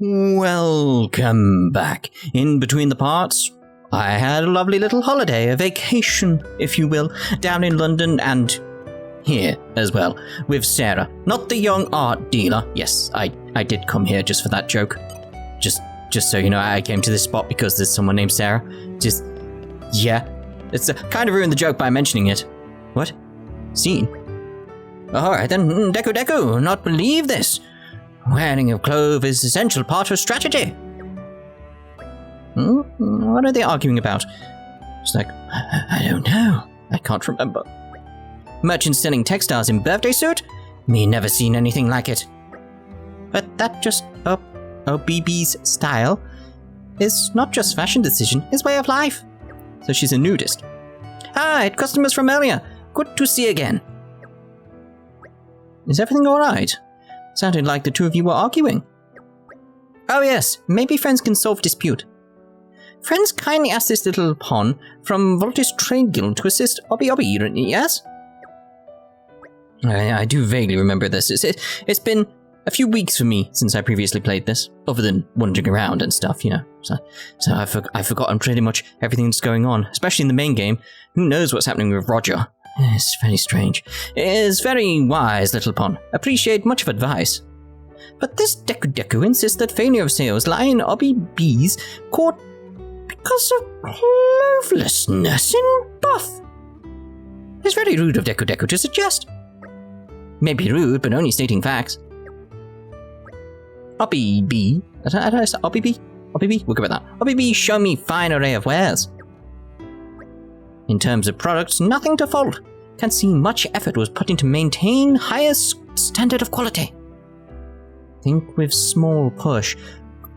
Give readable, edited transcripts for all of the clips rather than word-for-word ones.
Welcome back. In between the parts, I had a lovely little holiday, a vacation, if you will, down in London and here as well, with Sarah, not the young art dealer. Yes, I did come here just for that joke. Just so you know, I came to this spot because there's someone named Sarah. Yeah. It's kind of ruined the joke by mentioning it. What? Scene? Alright then, Deku, not believe this. Wearing of clothes is essential part of strategy. What are they arguing about? It's like, I don't know. I can't remember. Merchants selling textiles in birthday suit? Me never seen anything like it. But that just, BB's style is not just fashion decision, it's way of life. So she's a nudist. Hi, customers from earlier. Good to see again. Is everything alright? Sounded like the two of you were arguing. Oh yes, maybe friends can solve dispute. Friends kindly asked this little pawn from Voltis Trade Guild to assist Obby, yes? I do vaguely remember this. It's been a few weeks for me since I previously played this, other than wandering around and stuff, you know. So I've forgotten pretty much everything that's going on, especially in the main game. Who knows what's happening with Roger? It's very strange. It is very wise, little pawn. Appreciate much of advice. But this Deku insists that failure of sales lie in Obby B's court because of clovelessness in buff. It's very rude of Deku to suggest. Maybe rude, but only stating facts. Obby B? Did I say Obby B? Obby B? We'll go with that. Obby B show me fine array of wares. In terms of products, nothing to fault. Can't see much effort was put into maintain highest standard of quality. Think with small push.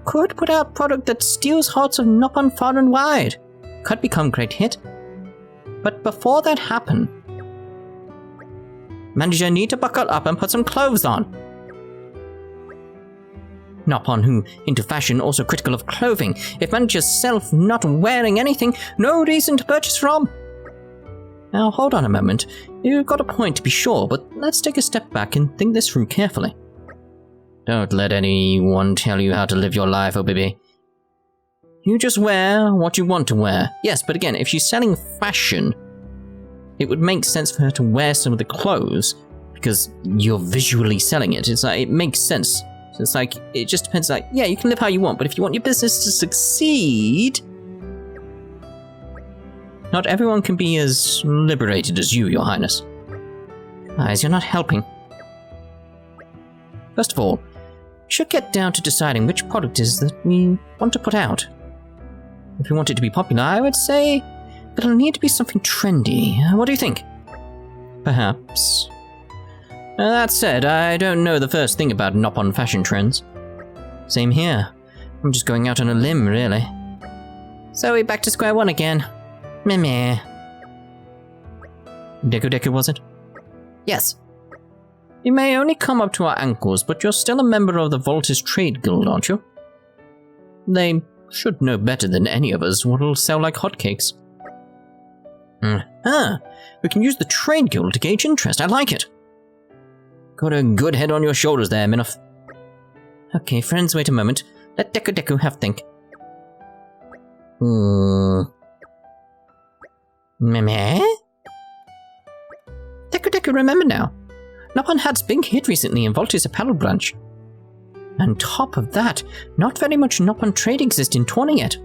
Could put out product that steals hearts of Nopon far and wide. Could become great hit. But before that happen, manager need to buckle up and put some clothes on. Nopon, who into fashion, also critical of clothing. If manager's self not wearing anything, no reason to purchase from. Now hold on a moment. You've got a point to be sure, but let's take a step back and think this through carefully. Don't let anyone tell you how to live your life, OBB. You just wear what you want to wear. Yes, but again, if she's selling fashion, it would make sense for her to wear some of the clothes because you're visually selling it. It's like, it makes sense. So it's like, it just depends, like, yeah, you can live how you want, but if you want your business to succeed, not everyone can be as liberated as you, Your Highness. Guys, you're not helping. First of all, we should get down to deciding which product it is that we want to put out. If we want it to be popular, I would say it'll need to be something trendy. What do you think? Perhaps. That said, I don't know the first thing about Nopon fashion trends. Same here. I'm just going out on a limb, really. So we're back to square one again. Meh. Deku, was it? Yes. You may only come up to our ankles, but you're still a member of the Voltis Trade Guild, aren't you? They should know better than any of us what'll sell like hotcakes. We can use the Trade Guild to gauge interest. I like it. Got a good head on your shoulders there, Minoff. Okay, friends, wait a moment. Let Deku have think. Meh? Deku, remember now. Nopon had's big hit recently in Voltis apparel branch. On top of that, not very much Nopon trade exists in Torna yet.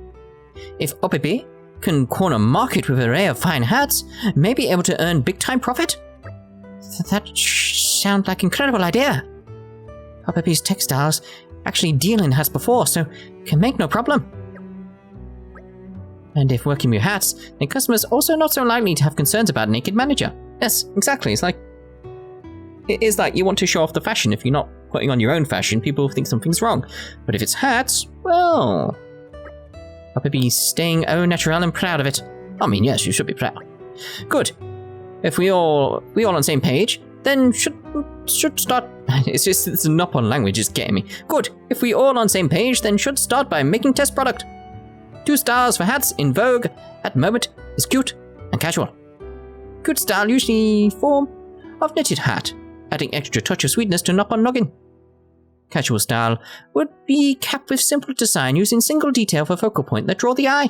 If OPP can corner market with an array of fine hats, may be able to earn big-time profit? That sounds like an incredible idea. OPP's textiles actually deal in hats before, so can make no problem. And if working with hats, then customers also not so likely to have concerns about a naked manager. Yes, exactly. It is like you want to show off the fashion. If you're not putting on your own fashion, people think something's wrong. But if it's hats, well, I'll be staying au naturel and proud of it. I mean, yes, you should be proud. Good. If we all on the same page, then should start. It's a Nopon language is getting me. Good. If we all on the same page, then should start by making test product. 2 stars for hats in vogue at the moment is cute and casual. Cute style usually form of knitted hat, adding extra touch of sweetness to Nopon noggin. casual style, would be capped with simple design using single detail for focal point that draw the eye.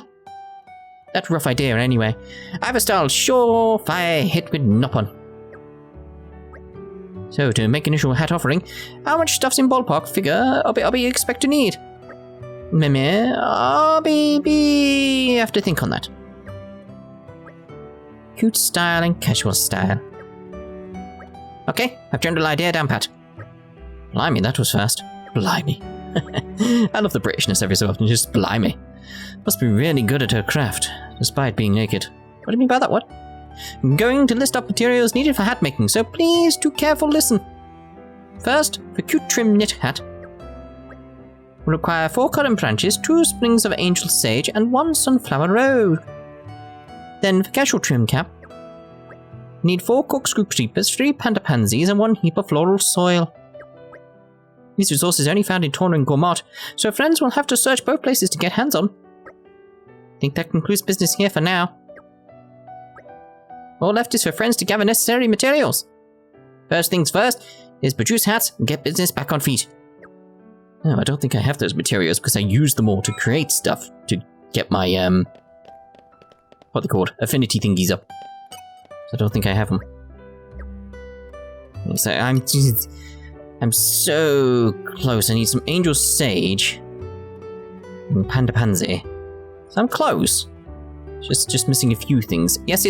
That's a rough idea anyway. I have a style surefire hit with Nopon. So to make initial hat offering, how much stuff's in ballpark figure I'll be expect to need? I'll have to think on that. Cute style and casual style. Okay, I've general idea down pat. Blimey, that was fast. Blimey. I love the Britishness every so often, just blimey. Must be really good at her craft, despite being naked. What do you mean by that, what? I'm going to list up materials needed for hat making, so please do careful listen. First, for cute trim knit hat, we'll require 4 cotton branches, 2 sprigs of angel sage, and 1 sunflower rose. Then for casual trim cap, need 4 corkscrew creepers, 3 panda pansies, and 1 heap of floral soil. These resources are only found in Torna and Gormott, so friends will have to search both places to get hands on. I think that concludes business here for now. All left is for friends to gather necessary materials. First things first is produce hats and get business back on feet. No, I don't think I have those materials because I used them all to create stuff to get my, what are they called? Affinity thingies up. So I don't think I have them. So I'm so close. I need some angel sage and panda pansy. So I'm close. Just missing a few things. Yes. I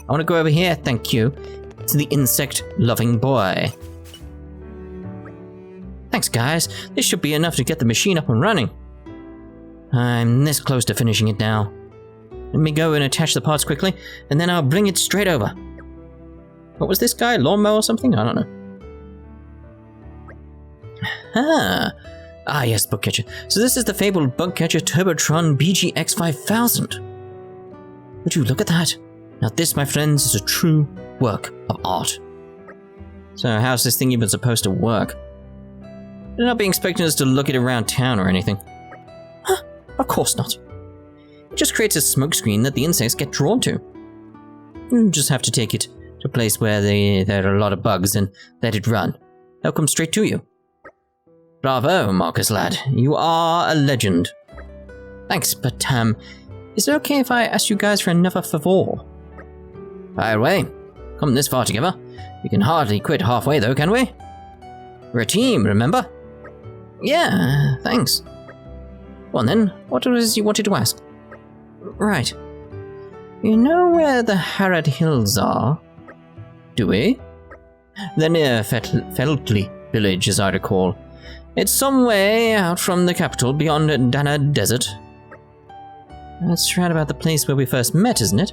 want to go over here, thank you, to the insect-loving boy. Thanks, guys. This should be enough to get the machine up and running. I'm this close to finishing it now. Let me go and attach the parts quickly, and then I'll bring it straight over. What was this guy? Lawnmower or something? I don't know. Ah, yes, Bugcatcher. So this is the fabled Bugcatcher Turbotron BGX 5000. Would you look at that? Now this, my friends, is a true work of art. So how's this thing even supposed to work? You're not being expecting us to look it around town or anything. Huh, of course not. It just creates a smokescreen that the insects get drawn to. You just have to take it to a place where there are a lot of bugs and let it run. They'll come straight to you. Bravo, Marcus lad. You are a legend. Thanks, but is it okay if I ask you guys for another favor? Fire away. Come this far together. We can hardly quit halfway though, can we? We're a team, remember? Yeah, thanks. Well then, what was you wanted to ask? Right. You know where the Harad Hills are? Do we? They're near Feltley village, as I recall. It's some way out from the capital, beyond Dana Desert. That's right about the place where we first met, isn't it?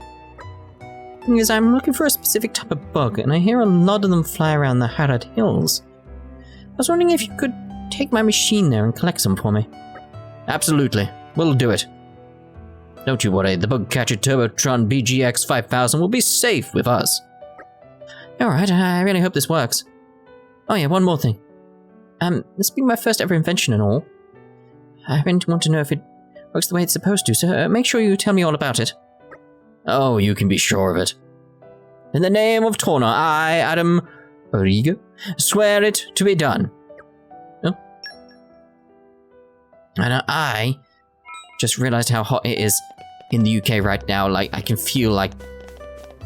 Thing is, I'm looking for a specific type of bug, and I hear a lot of them fly around the Harad Hills. I was wondering if you could take my machine there and collect some for me. Absolutely. We'll do it. Don't you worry, the Bugcatcher Turbotron BGX 5000 will be safe with us. Alright, I really hope this works. Oh yeah, one more thing. This will be my first ever invention and all. I really want to know if it works the way it's supposed to, so make sure you tell me all about it. Oh, you can be sure of it. In the name of Torna, I, Adam Origo, swear it to be done. Oh. And I just realized how hot it is in the UK right now. Like, I can feel like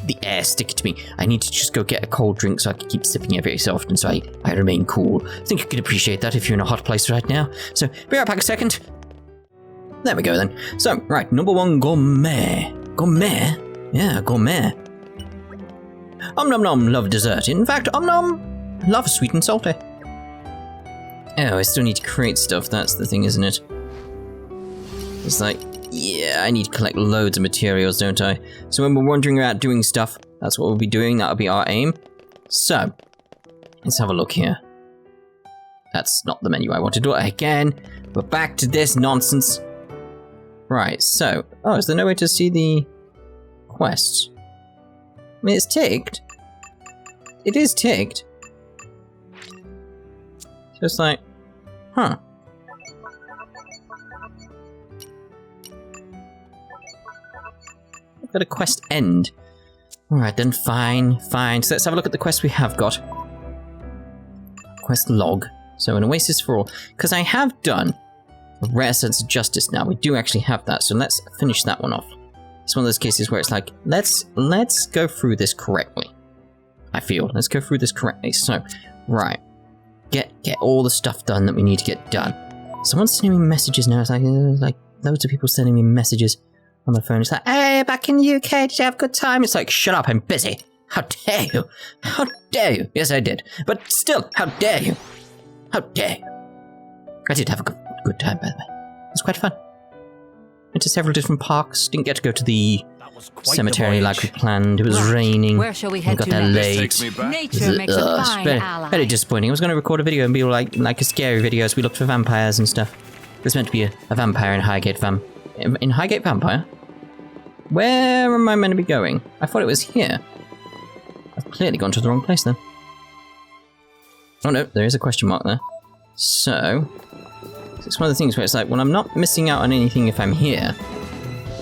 the air sticking to me. I need to just go get a cold drink so I can keep sipping every so often so I remain cool. I think you could appreciate that if you're in a hot place right now. So, be right back a second. There we go then. So, right, number 1, gourmet. Gourmet? Yeah, gourmet. Om nom nom, love dessert. In fact, om nom, love sweet and salty. Oh, I still need to create stuff, that's the thing, isn't it? It's like, yeah, I need to collect loads of materials, don't I? So when we're wandering about doing stuff, that's what we'll be doing, that'll be our aim. So, let's have a look here. That's not the menu I want to do. Again, we're back to this nonsense. Right, so, oh, is there no way to see the quests? I mean, it's ticked. It is ticked. So it's like, huh. I've got a quest end. Alright then, fine. So let's have a look at the quest we have got. quest log. So an oasis for all. Because I have done a rare sense of justice now. We do actually have that. So let's finish that one off. It's one of those cases where it's like, let's go through this correctly. I feel. Let's go through this correctly. So, right. Get all the stuff done that we need to get done. Someone's sending me messages now. It's like loads of people sending me messages on my phone. It's like, hey, back in the UK, did you have a good time? It's like, shut up, I'm busy. How dare you? How dare you? Yes, I did. But still, how dare you? How dare you? I did have a good time, by the way. It was quite fun. Went to several different parks. Didn't get to go to the cemetery like we planned. It was raining. Where shall we head got there late. Nature makes a fine ally. Very disappointing. I was going to record a video and be like a scary video as we looked for vampires and stuff. There's meant to be a vampire in Highgate in Highgate Vampire? Where am I meant to be going? I thought it was here. I've clearly gone to the wrong place then. Oh no, there is a question mark there. So, it's one of the things where it's like, well, I'm not missing out on anything if I'm here.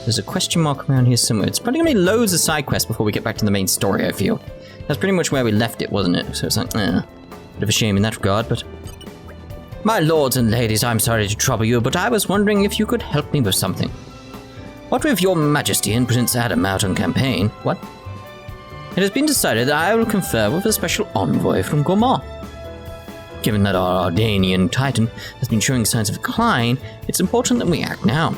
There's a question mark around here somewhere. It's probably going to be loads of side quests before we get back to the main story, I feel. That's pretty much where we left it, wasn't it? So it's like, bit of a shame in that regard, but... My lords and ladies, I'm sorry to trouble you, but I was wondering if you could help me with something. What with your majesty and Prince Adam out on campaign? What? It has been decided that I will confer with a special envoy from Gormar. Given that our Ardanian titan has been showing signs of decline, it's important that we act now.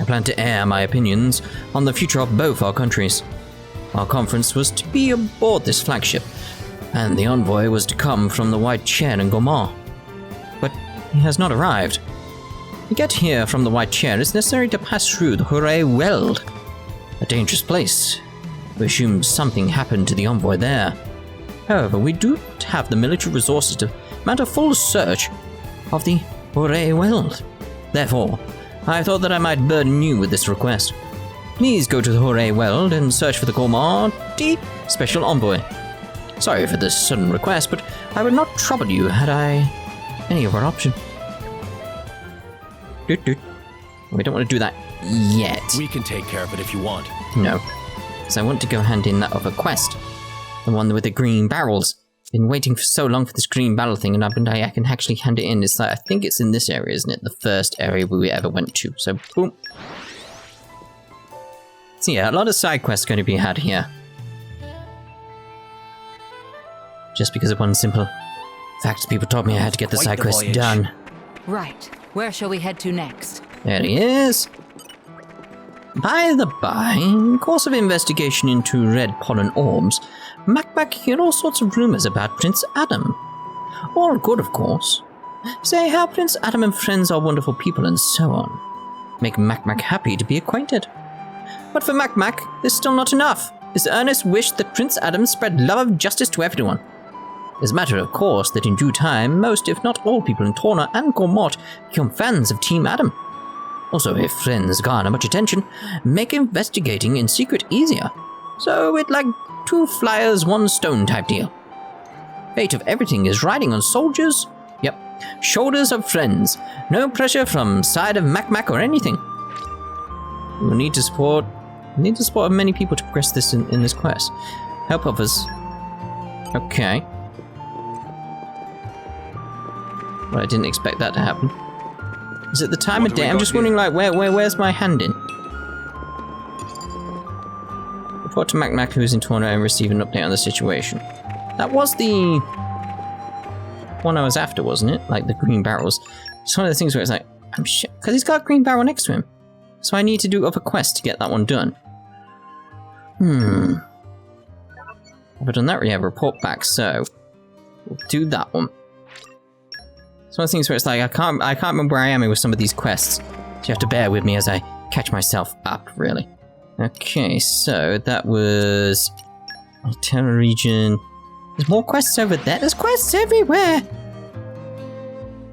I plan to air my opinions on the future of both our countries. Our conference was to be aboard this flagship, and the envoy was to come from the White Chair in Gormar. But he has not arrived. To get here from the White Chair, it's necessary to pass through the Hooray Weld, a dangerous place. We assume something happened to the envoy there. However, we do not have the military resources to mount a full search of the Hooray Weld. Therefore, I thought that I might burden you with this request. Please go to the Hooray Weld and search for the Gormar D Special Envoy. Sorry for this sudden request, but I would not trouble you had I any other option. We don't want to do that yet. We can take care of it if you want. No, because I want to go hand in that other quest. The one with the green barrels. Been waiting for so long for this green barrel thing, and I can actually hand it in. It's like, I think it's in this area, isn't it? The first area we ever went to. So, boom. So yeah, a lot of side quests going to be had here. Just because of one simple fact, people told me I had to get the side quest done. Right. Where shall we head to next? There he is. By the by, in course of investigation into red pollen orbs, Mac heard all sorts of rumors about Prince Adam. All good, of course. Say how Prince Adam and friends are wonderful people and so on. Make Mac happy to be acquainted. But for Mac, there's still not enough. His earnest wish that Prince Adam spread love of justice to everyone. It's a matter of course that in due time, most if not all people in Torna and Gormort become fans of Team Adam. Also, if friends garner much attention, make investigating in secret easier. So it's like 2 flyers, 1 stone type deal. Fate of everything is riding on soldiers. Yep, shoulders of friends. No pressure from side of Mac or anything. We'll need to support many people to progress this in this quest. Help others. Okay. Well, I didn't expect that to happen. Is it the time of day? I'm just wondering, like, where's my hand in? Report to Mac who's in Torna and receive an update on the situation. That was the one I was after, wasn't it? Like the green barrels. It's one of the things where it's like, I'm shit, because he's got a green barrel next to him. So I need to do other quests to get that one done. Have I done that? Yeah, report back, so we'll do that one. It's one of the things where it's like, I can't remember where I am with some of these quests. So you have to bear with me as I catch myself up, really. Okay, so that was Terra region. There's more quests over there. There's quests everywhere.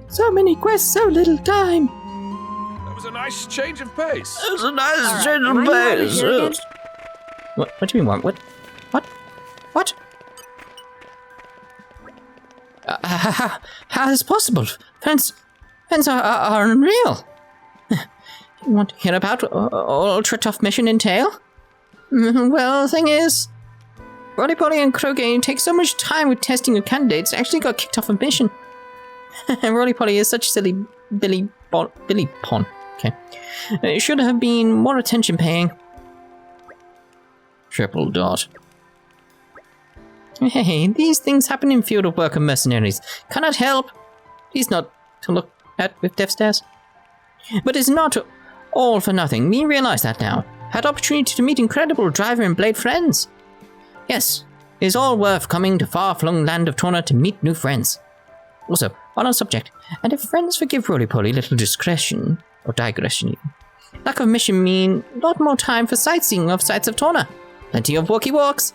So many quests, so little time. That was a nice change of pace. That was a nice change of pace. What do you mean, what? How is this possible? Friends are unreal. You want to hear about Ultra Tough Mission entail? Well, the thing is, Rolipoli and Krogan take so much time with testing your candidates, I actually got kicked off a mission. Rolipoli is such silly Billy Pon. Okay. It should have been more attention paying. Triple dot. Hey, these things happen in field of work and mercenaries. Cannot help. Please not to look at with death stares. But it's not all for nothing. We realize that now. Had opportunity to meet incredible driver and blade friends. Yes, it is all worth coming to far-flung land of Torna to meet new friends. Also, on our subject, and if friends forgive Rolipoli little discretion, or digression even, lack of mission mean not more time for sightseeing of sights of Torna. Plenty of walkie walks.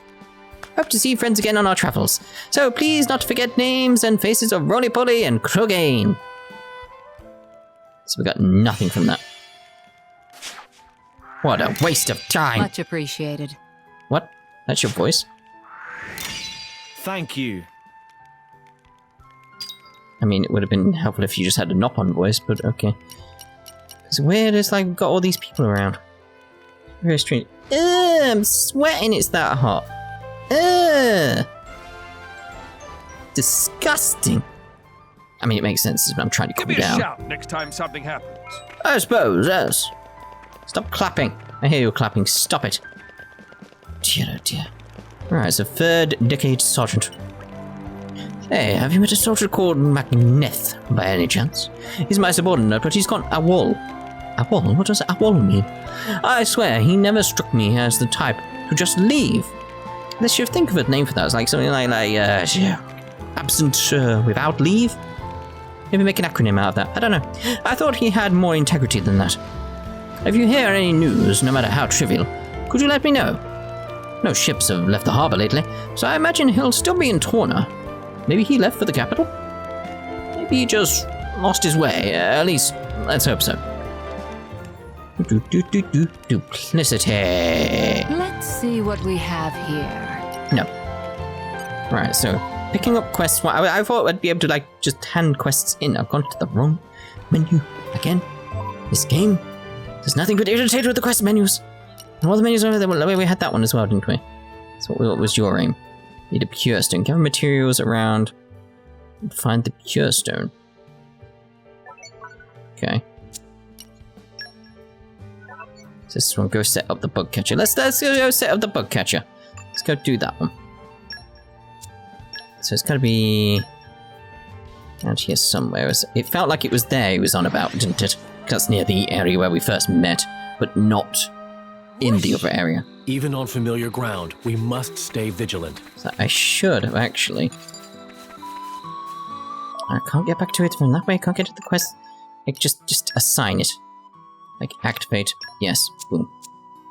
Hope to see friends again on our travels. So please not forget names and faces of Rolipoli and Krogan. So we got nothing from that. What a waste of time. Much appreciated. What? That's your voice? Thank you. I mean, it would have been helpful if you just had a Nopon voice, but okay. It's weird, it's like we've got all these people around. Very strange. Ugh, I'm sweating, it's that hot. Ugh. Disgusting. I mean, it makes sense, I'm trying to cool Give me a down. shout next time something happens. I suppose, yes. Stop clapping. I hear you clapping, stop it. Dear, oh dear. Alright, so third decade sergeant. Hey, have you met a soldier called Macneth, by any chance? He's my subordinate, but he's got a wall. A wall? What does a wall mean? I swear, he never struck me as the type to just leave. They should think of a name for that. It's like something like absent without leave? Maybe make an acronym out of that. I don't know. I thought he had more integrity than that. If you hear any news, no matter how trivial, could you let me know? No ships have left the harbor lately, so I imagine he'll still be in Torna. Maybe he left for the capital? Maybe he just lost his way. At least, let's hope so. Duplicity. Let's see what we have here. No. Right, so picking up quests. Well, I thought I'd be able to just hand quests in. I've gone to the wrong menu again. This game, there's nothing but irritated with the quest menus. And all the menus over there. Well, we had that one as well, didn't we? So what was your aim? Need a pure stone. Gather materials around and find the pure stone. Okay. So this one, go set up the bug catcher. Let's go set up the bug catcher. Let's go do that one. So it's gotta be out here somewhere. It felt like it was there he was on about, didn't it? That's near the area where we first met, but not in the other area. Even on familiar ground, we must stay vigilant. So I should have actually. I can't get back to it from that way. I can't get to the quest. Like just assign it. Like activate. Yes. Boom.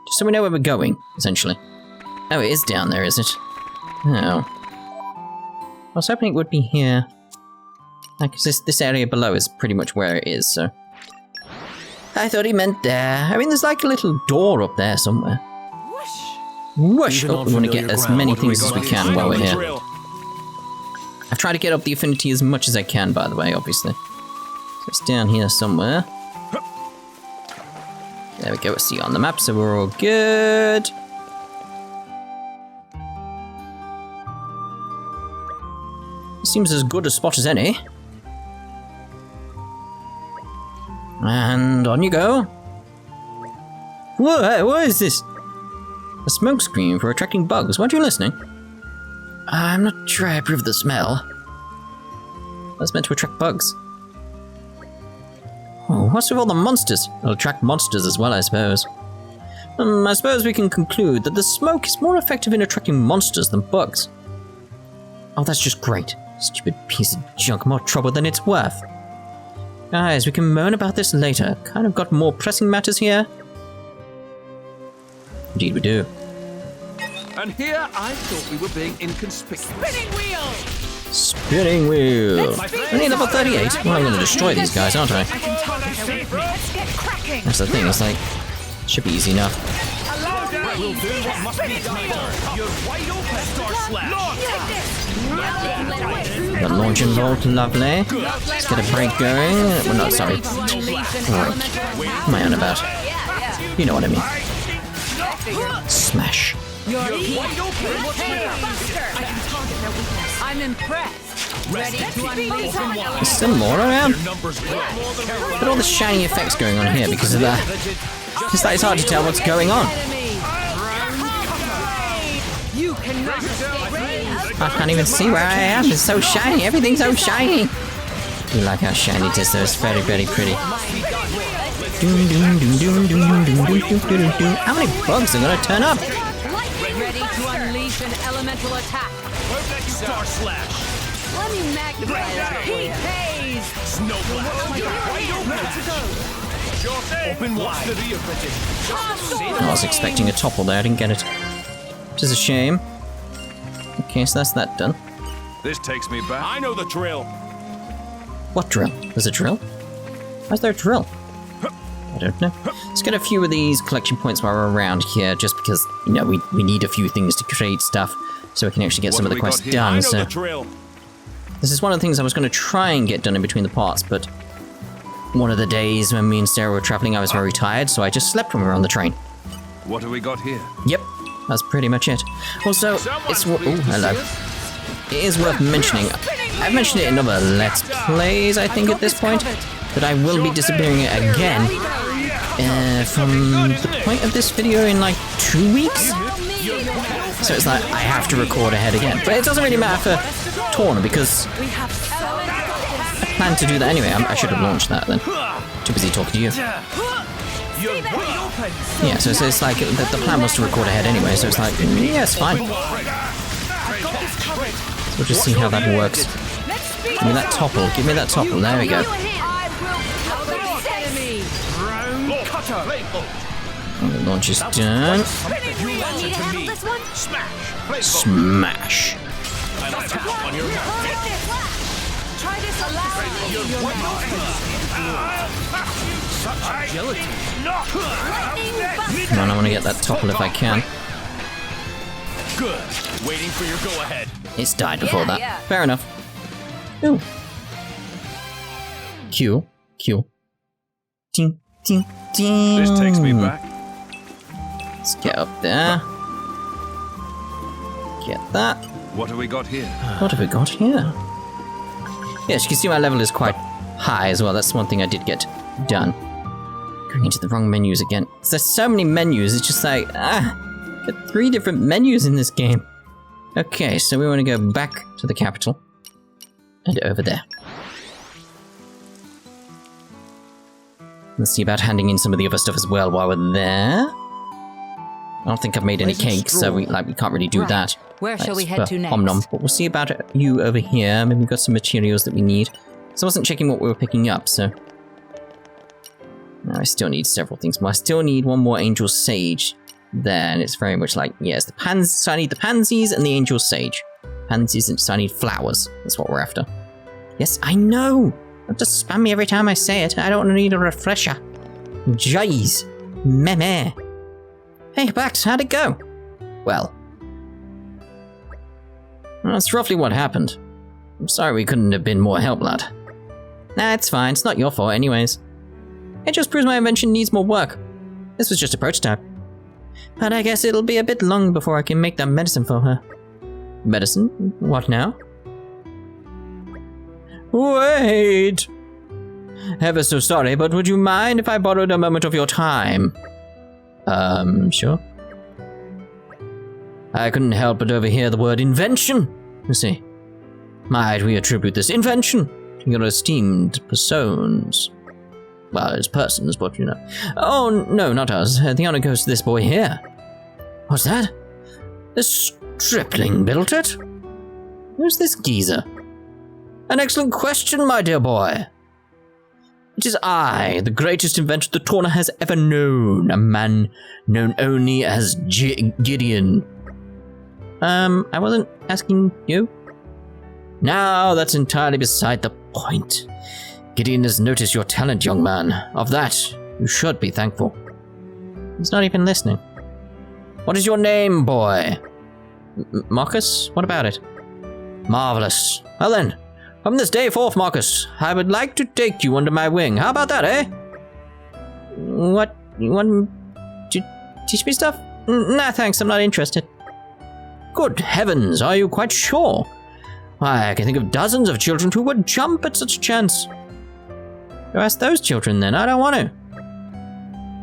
Just so we know where we're going, essentially. Oh, it is down there, is it? No. I was hoping it would be here. Like, this area below is pretty much where it is, so. I thought he meant there. I mean, there's like a little door up there somewhere. Whoosh! Oh, we want to get as many things as we can while we're here. I've tried to get up the affinity as much as I can, by the way, obviously. So it's down here somewhere. There we go, see on the map, so we're all good. Seems as good a spot as any. And on you go. Whoa, what is this? A smoke screen for attracting bugs. Weren't you listening? I'm not sure I approve of the smell. That's meant to attract bugs. Oh, what's with all the monsters? It'll attract monsters as well, I suppose. I suppose we can conclude that the smoke is more effective in attracting monsters than bugs. Oh, that's just great. Stupid piece of junk, more trouble than it's worth. Guys, we can moan about this later. Kind of got more pressing matters here. Indeed we do. And here I thought we were being inconspicuous. Spinning wheel! Spinning wheel! Only level 38? Well, I'm going to destroy these guys, aren't I? Let's get cracking! That's the thing, it's like, should be easy enough. We'll do what must be done. You're wide open, Star Slash. The launch involved, lovely. Let's get a break going. Well, no, sorry. What am I on about? You know what I mean. Smash. You're You're here. wide open. What's I can target their weakness. I'm impressed. Ready to unleash an Is element. still Lora around? Your numbers grow. Look at all the shiny effects going on here because of that. It's like it's hard to tell what's going on. You cannot escape. I can't even see where I am. It's so shiny. Everything's so shiny. You like how shiny it is though. It's very, very pretty. How many bugs are going to turn up? Ready to unleash an elemental attack. Star Slash. Let me magnify that. He pays. Snowblast. Sure thing. Open wide. I was expecting a topple there. I didn't get it. Which is a shame. Okay, so that's that done. This takes me back. I know the drill. What drill? There's a drill? Why is there a drill? I don't know. Let's get a few of these collection points while we're around here, just because, you know, we need a few things to create stuff so we can actually get some of the quests done. So this is one of the things I was going to try and get done in between the parts, but one of the days when me and Sarah were traveling, I was very tired, so I just slept when we were on the train. What have we got here? Yep, that's pretty much it. Also, it's... Oh, hello. It is worth mentioning, I've mentioned it in other Let's Plays, I think, at this point, that I will be disappearing again from the point of this video in like 2 weeks. So it's like, I have to record ahead again. But it doesn't really matter for Torna, because I plan to do that anyway. I should have launched that then. Too busy talking to you. Yeah, so it's like, the plan was to record ahead anyway, so it's like, yeah, it's fine. So we'll just see how that works. Give me that topple, give me that topple, there we go. The launch is done. Smash. Come on, I want to get that topple if I can. Good. Waiting for your go-ahead. It's died before that. Fair enough. Ooh. Q. Ding, ding, ding. This takes me back. Let's get up there. Get that. What have we got here? What have we got here? Yes, you can see my level is quite high as well. That's one thing I did get done. Going into the wrong menus again. There's so many menus, it's just like, got 3 different menus in this game. Okay, so we want to go back to the capital. And over there. Let's see about handing in some of the other stuff as well while we're there. I don't think I've made any cakes, so we can't really do that. Where shall we head to next? Om-nom. But we'll see about you over here. Maybe we've got some materials that we need. So I wasn't checking what we were picking up, so... No, I still need several things more. I still need one more Angel Sage. Then it's very much like, yes, the pansies. So I need the pansies and the Angel Sage. Pansies, and so I need flowers. That's what we're after. Yes, I know! Don't just spam me every time I say it. I don't need a refresher. Jeez. Meh. Hey, Bax, how'd it go? Well, that's roughly what happened. I'm sorry we couldn't have been more help, lad. Nah, it's fine. It's not your fault anyways. It just proves my invention needs more work. This was just a prototype. But I guess it'll be a bit long before I can make that medicine for her. Medicine? What now? Wait! Ever so sorry, but would you mind if I borrowed a moment of your time? Sure. I couldn't help but overhear the word invention, you see. Might we attribute this invention to your esteemed persons? Well, as persons, but you know. Oh, no, not us. The honor goes to this boy here. What's that? This stripling built it? Who's this geezer? An excellent question, my dear boy. It is I, the greatest inventor the Torna has ever known, a man known only as Gideon. I wasn't asking you. Now that's entirely beside the point. Gideon has noticed your talent, young man. Of that, you should be thankful. He's not even listening. What is your name, boy? Marcus? What about it? Marvelous. Well then, from this day forth, Marcus, I would like to take you under my wing. How about that, eh? What? You want to teach me stuff? Nah, thanks, I'm not interested. Good heavens, are you quite sure? Why, I can think of dozens of children who would jump at such a chance. Go ask those children then, I don't want to.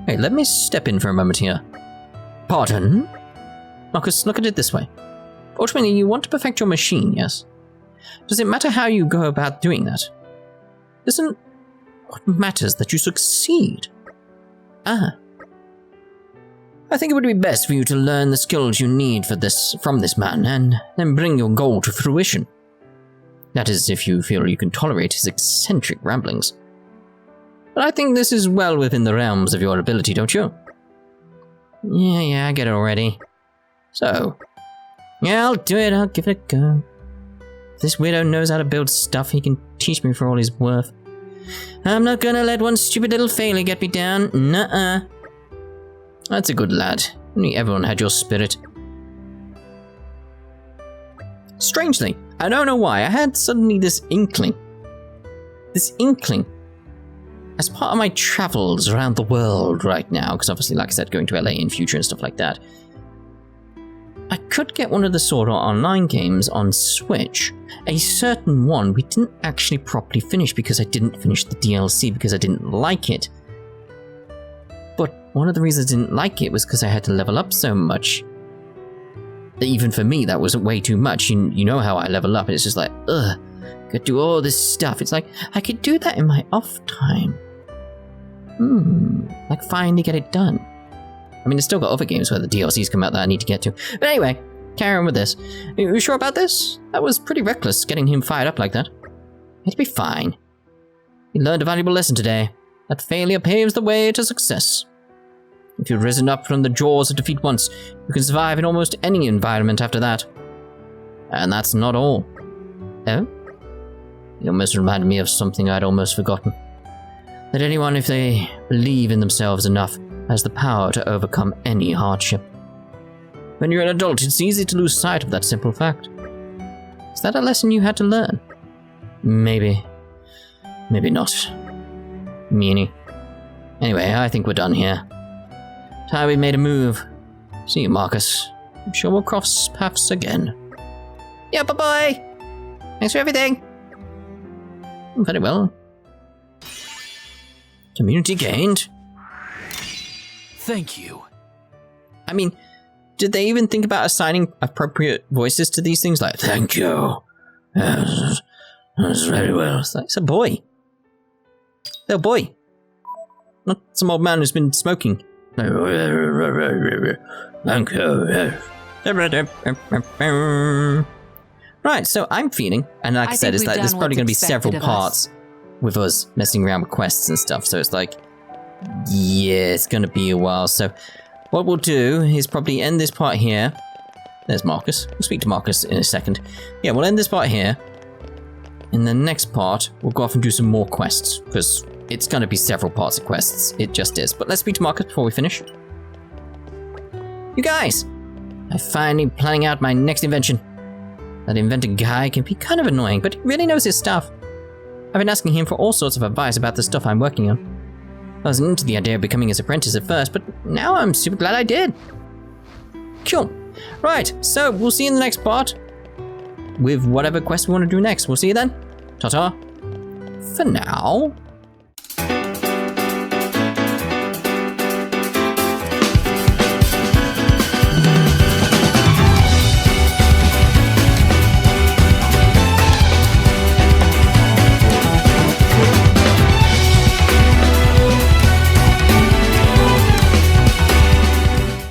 Hey, let me step in for a moment here. Pardon? Marcus, look at it this way. Ultimately, you want to perfect your machine, yes? Does it matter how you go about doing that? Isn't what matters that you succeed? Ah. I think it would be best for you to learn the skills you need for this from this man, and then bring your goal to fruition. That is, if you feel you can tolerate his eccentric ramblings. But I think this is well within the realms of your ability, don't you? Yeah, I get it already. So, yeah, I'll do it, I'll give it a go. If this weirdo knows how to build stuff, he can teach me for all he's worth. I'm not gonna let one stupid little failure get me down, nuh-uh. That's a good lad. Only everyone had your spirit. Strangely, I don't know why, I had suddenly this inkling. As part of my travels around the world right now, because obviously, like I said, going to LA in future and stuff like that, I could get one of the Sword Art Online games on Switch. A certain one we didn't actually properly finish because I didn't finish the DLC because I didn't like it. But one of the reasons I didn't like it was because I had to level up so much. Even for me, that was way too much. You know how I level up, it's just like, ugh, gotta do all this stuff. It's like, I could do that in my off time. Like finally get it done. I mean, I've still got other games where the DLCs come out that I need to get to. But anyway, carry on with this. Are you sure about this? That was pretty reckless, getting him fired up like that. It'll be fine. He learned a valuable lesson today. That failure paves the way to success. If you've risen up from the jaws of defeat once, you can survive in almost any environment after that. And that's not all. Oh? You almost reminded me of something I'd almost forgotten. That anyone, if they believe in themselves enough, has the power to overcome any hardship. When you're an adult, it's easy to lose sight of that simple fact. Is that a lesson you had to learn? Maybe. Maybe not. Meanie. Anyway, I think we're done here. Time we made a move. See you, Marcus. I'm sure we'll cross paths again. Yeah, bye-bye! Thanks for everything! Very well. Community gained. Thank you. I mean, did they even think about assigning appropriate voices to these things? Like, thank you. Yes, that's very well. It's a boy. Little boy. Not some old man who's been smoking. Thank you. Right, so I'm feeling, and like I said, is that there's probably going to be several parts with us messing around with quests and stuff. So it's like, yeah, it's going to be a while. So what we'll do is probably end this part here. There's Marcus. We'll speak to Marcus in a second. Yeah, we'll end this part here. In the next part, we'll go off and do some more quests, because it's going to be several parts of quests. It just is. But let's speak to Marcus before we finish. You guys! I'm finally planning out my next invention. That inventor guy can be kind of annoying, but he really knows his stuff. I've been asking him for all sorts of advice about the stuff I'm working on. I wasn't into the idea of becoming his apprentice at first, but now I'm super glad I did. Cool. Right, so we'll see you in the next part with whatever quest we want to do next. We'll see you then. Ta-ta. For now.